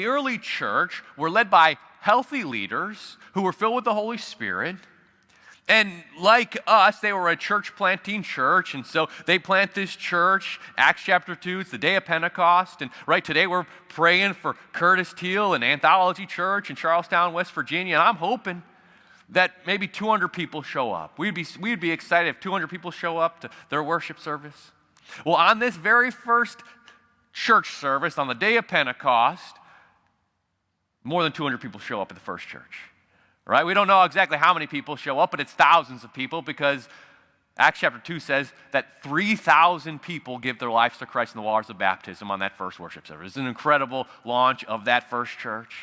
The early church were led by healthy leaders who were filled with the Holy Spirit. And like us, they were a church planting church, and so they plant this church. Acts chapter 2, it's the day of Pentecost, and right today we're praying for Curtis Teal and Anthology Church in Charlestown, West Virginia, and I'm hoping that maybe 200 people show up. We'd be excited if 200 people show up to their worship service. Well, on this very first church service, on the day of Pentecost, more than 200 people show up at the first church. Right? We don't know exactly how many people show up, but it's thousands of people because Acts chapter 2 says that 3,000 people give their lives to Christ in the waters of baptism on that first worship service. It's an incredible launch of that first church.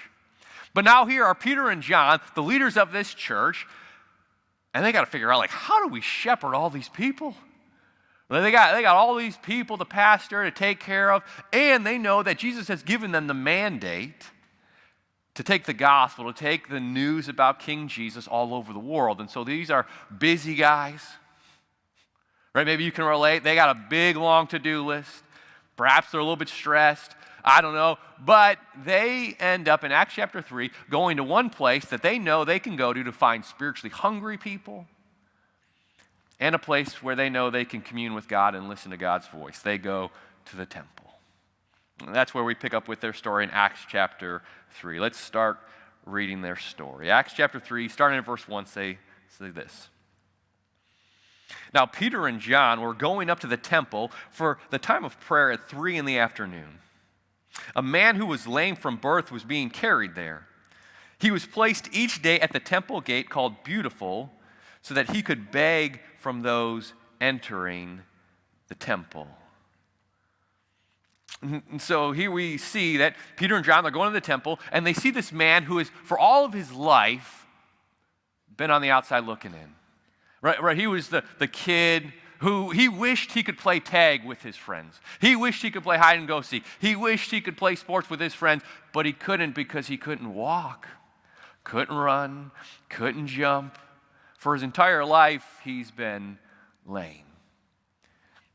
But now here are Peter and John, the leaders of this church, and they got to figure out, like, how do we shepherd all these people? They got all these people to pastor, to take care of, and they know that Jesus has given them the mandate to take the gospel, to take the news about King Jesus all over the world. And so these are busy guys, right? Maybe you can relate. They got a big, long to-do list. Perhaps they're a little bit stressed. I don't know. But they end up in Acts chapter 3 going to one place that they know they can go to find spiritually hungry people and a place where they know they can commune with God and listen to God's voice. They go to the temple. And that's where we pick up with their story in Acts chapter 3. Let's start reading their story. Acts chapter 3, starting at verse 1, say this. Now Peter and John were going up to the temple for the time of prayer at 3 p.m. A man who was lame from birth was being carried there. He was placed each day at the temple gate called Beautiful so that he could beg from those entering the temple. And so here we see that Peter and John, they're going to the temple, and they see this man who has, for all of his life, been on the outside looking in. Right? He was the kid who he wished he could play tag with his friends. He wished he could play hide and go seek. He wished he could play sports with his friends, but he couldn't because he couldn't walk, couldn't run, couldn't jump. For his entire life, he's been lame.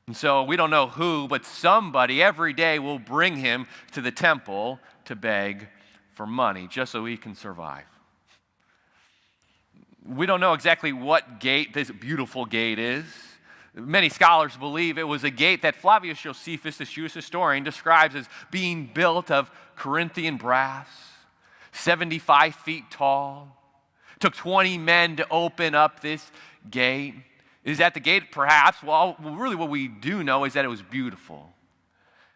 And so we don't know who, but somebody every day will bring him to the temple to beg for money just so he can survive. We don't know exactly what gate this beautiful gate is. Many scholars believe it was a gate that Flavius Josephus, the Jewish historian, describes as being built of Corinthian brass, 75 feet tall. It took 20 men to open up this gate. Is that the gate? Perhaps. Well, really what we do know is that it was beautiful.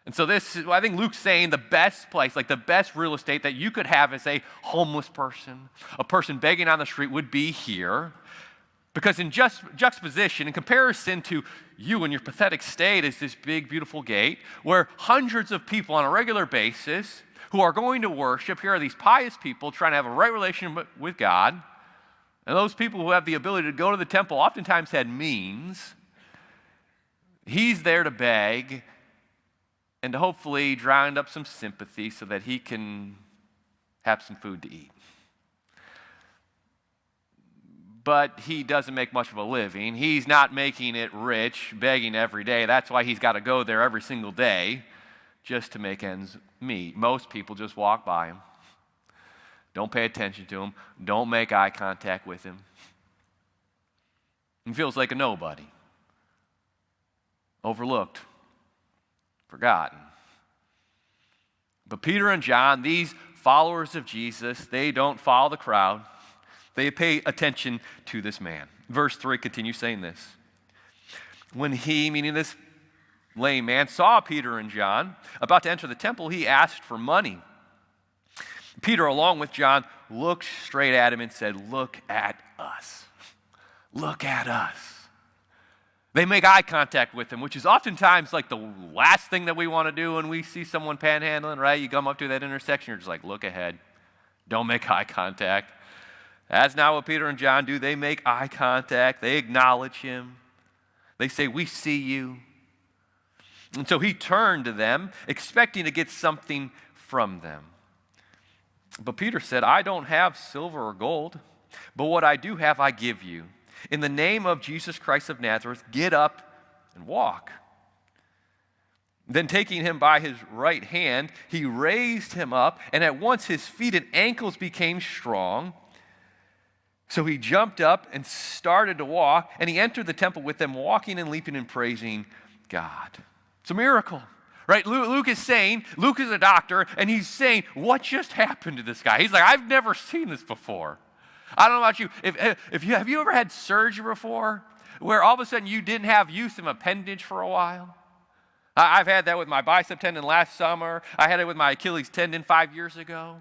And so I think Luke's saying the best place, like the best real estate that you could have as a homeless person, a person begging on the street would be here. Because in juxtaposition, in comparison to you and your pathetic state is this big, beautiful gate where hundreds of people on a regular basis who are going to worship, here are these pious people trying to have a right relationship with God. And those people who have the ability to go to the temple oftentimes had means. He's there to beg and to hopefully drown up some sympathy so that he can have some food to eat. But he doesn't make much of a living. He's not making it rich, begging every day. That's why he's got to go there every single day just to make ends meet. Most people just walk by him. Don't pay attention to him. Don't make eye contact with him. He feels like a nobody. Overlooked. Forgotten. But Peter and John, these followers of Jesus, they don't follow the crowd. They pay attention to this man. Verse 3 continues saying this. When he, meaning this lame man, saw Peter and John about to enter the temple, he asked for money. Peter, along with John, looked straight at him and said, "Look at us. Look at us." They make eye contact with him, which is oftentimes like the last thing that we want to do when we see someone panhandling, right? You come up to that intersection, you're just like, look ahead. Don't make eye contact. That's not what Peter and John do. They make eye contact. They acknowledge him. They say, "We see you." And so he turned to them, expecting to get something from them. But Peter said, "I don't have silver or gold, but what I do have I give you. In the name of Jesus Christ of Nazareth, get up and walk." Then taking him by his right hand, he raised him up, and at once his feet and ankles became strong. So he jumped up and started to walk, and he entered the temple with them, walking and leaping and praising God. It's a miracle, right? Luke is a doctor, and he's saying, what just happened to this guy? He's like, I've never seen this before. I don't know about you. Have you ever had surgery before where all of a sudden you didn't have use of an appendage for a while? I've had that with my bicep tendon last summer. I had it with my Achilles tendon 5 years ago.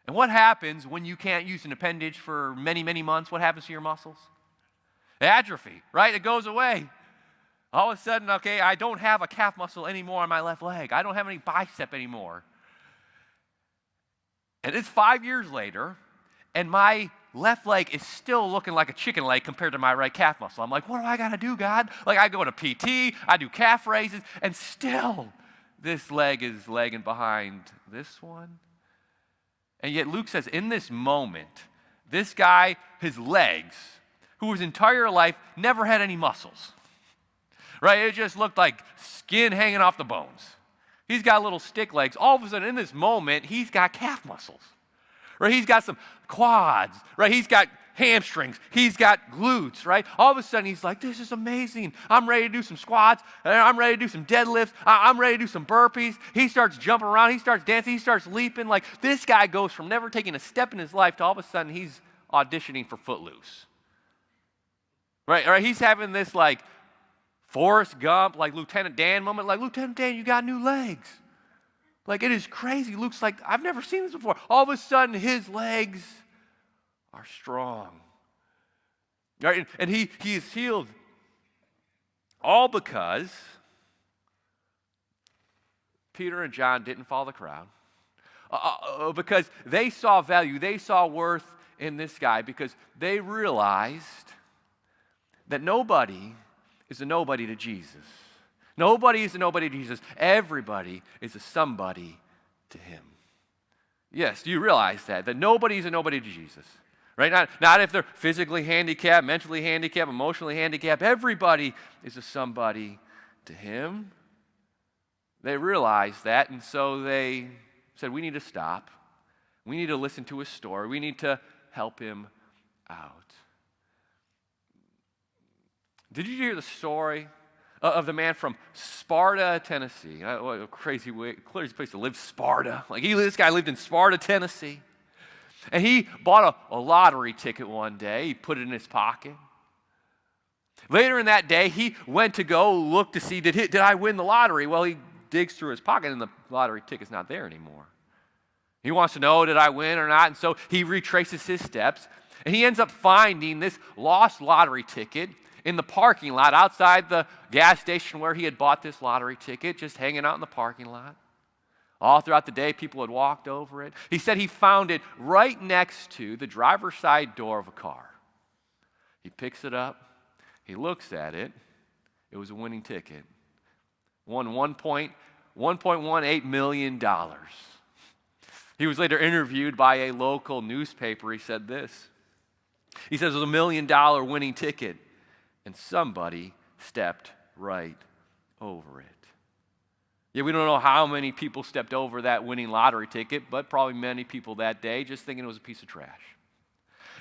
And what happens when you can't use an appendage for many, many months? What happens to your muscles? Atrophy, right? It goes away. All of a sudden, okay, I don't have a calf muscle anymore on my left leg. I don't have any bicep anymore. And it's 5 years later, and my left leg is still looking like a chicken leg compared to my right calf muscle. I'm like, what do I got to do, God? Like, I go to PT, I do calf raises, and still this leg is lagging behind this one. And yet Luke says, in this moment, this guy, his legs, who his entire life never had any muscles, right? It just looked like skin hanging off the bones. He's got little stick legs. All of a sudden, in this moment, he's got calf muscles. Right? He's got some quads, right? He's got hamstrings. He's got glutes, right? All of a sudden, he's like, this is amazing. I'm ready to do some squats. I'm ready to do some deadlifts. I'm ready to do some burpees. He starts jumping around. He starts dancing. He starts leaping. Like, this guy goes from never taking a step in his life to all of a sudden, he's auditioning for Footloose. Right? He's having this, like, Forrest Gump, like, Lieutenant Dan moment. Like, Lieutenant Dan, you got new legs. Like, it is crazy. Luke's like, I've never seen this before. All of a sudden, his legs are strong. Right? And he is healed. All because Peter and John didn't follow the crowd. Because they saw value. They saw worth in this guy because they realized that nobody is a nobody to Jesus. Nobody is a nobody to Jesus. Everybody is a somebody to him. Yes, do you realize that? That nobody is a nobody to Jesus. Right? Not if they're physically handicapped, mentally handicapped, emotionally handicapped. Everybody is a somebody to him. They realized that, and so they said, we need to stop. We need to listen to his story. We need to help him out. Did you hear the story of the man from Sparta, Tennessee? What a crazy place to live, Sparta. Like, this guy lived in Sparta, Tennessee. And he bought a lottery ticket one day. He put it in his pocket. Later in that day, he went to go look to see, did I win the lottery? Well, he digs through his pocket, and the lottery ticket's not there anymore. He wants to know, did I win or not? And so he retraces his steps, and he ends up finding this lost lottery ticket in the parking lot outside the gas station where he had bought this lottery ticket, just hanging out in the parking lot. All throughout the day, people had walked over it. He said he found it right next to the driver's side door of a car. He picks it up. He looks at it. It was a winning ticket. Won $1.18 million. He was later interviewed by a local newspaper. He said this. He says it was $1 million winning ticket. And somebody stepped right over it. Yeah, we don't know how many people stepped over that winning lottery ticket, but probably many people that day just thinking it was a piece of trash.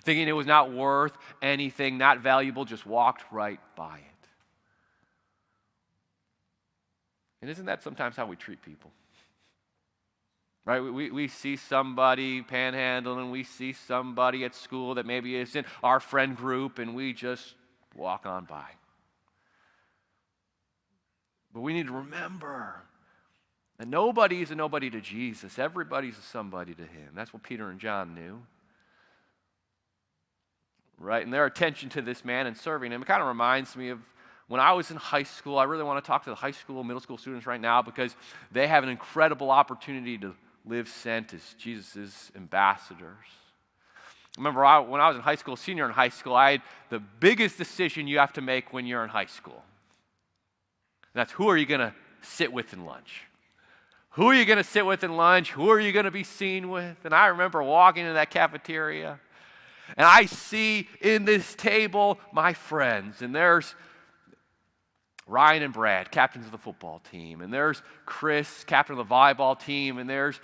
Thinking it was not worth anything, not valuable, just walked right by it. And isn't that sometimes how we treat people? Right? We see somebody panhandling, we see somebody at school that maybe isn't our friend group, and we just walk on by. But we need to remember that nobody is a nobody to Jesus. Everybody's a somebody to him. That's what Peter and John knew. Right? And their attention to this man and serving him, it kind of reminds me of when I was in high school. I really want to talk to the high school, middle school students right now because they have an incredible opportunity to live sent as Jesus' ambassadors. Remember, when I was in high school, senior in high school, I had the biggest decision you have to make when you're in high school. And that's who are you going to sit with in lunch? Who are you going to sit with in lunch? Who are you going to be seen with? And I remember walking into that cafeteria, and I see in this table my friends, and there's Ryan and Brad, captains of the football team. And there's Chris, captain of the volleyball team. And there's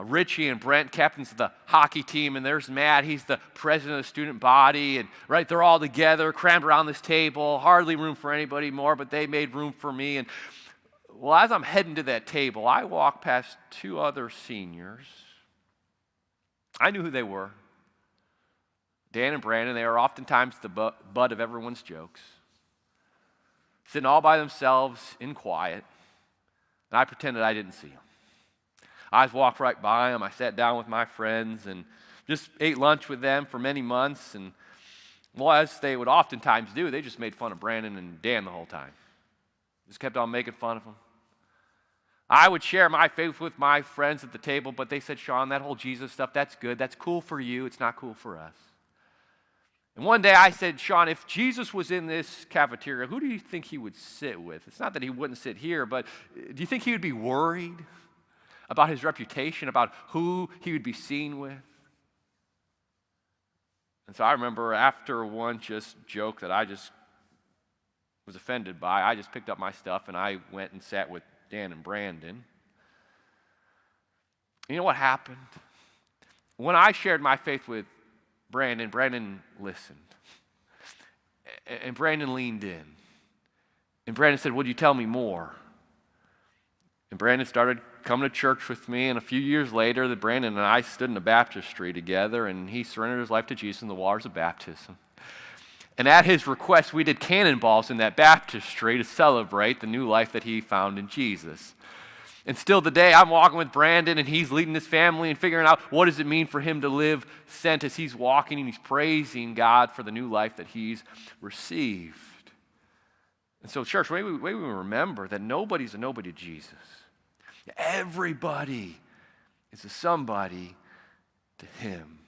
Richie and Brent, captains of the hockey team. And there's Matt, he's the president of the student body. And right, they're all together, crammed around this table. Hardly room for anybody more, but they made room for me. And well, as I'm heading to that table, I walk past two other seniors. I knew who they were. Dan and Brandon, they are oftentimes the butt of everyone's jokes. Sitting all by themselves in quiet, and I pretended I didn't see them. I just walked right by them. I sat down with my friends and just ate lunch with them for many months. And well, as they would oftentimes do, they just made fun of Brandon and Dan the whole time. Just kept on making fun of them. I would share my faith with my friends at the table, but they said, Sean, that whole Jesus stuff, that's good. That's cool for you. It's not cool for us. And one day I said, Sean, if Jesus was in this cafeteria, who do you think he would sit with? It's not that he wouldn't sit here, but do you think he would be worried about his reputation, about who he would be seen with? And so I remember after one just joke that I just was offended by, I just picked up my stuff and I went and sat with Dan and Brandon. You know what happened? When I shared my faith with Brandon listened. And Brandon leaned in. And Brandon said, would you tell me more? And Brandon started coming to church with me, and a few years later, Brandon and I stood in a baptistry together, and he surrendered his life to Jesus in the waters of baptism. And at his request, we did cannonballs in that baptistry to celebrate the new life that he found in Jesus. And still today, I'm walking with Brandon, and he's leading his family and figuring out what does it mean for him to live sent as he's walking and he's praising God for the new life that he's received. And so, church, we remember that nobody's a nobody to Jesus. Everybody is a somebody to him.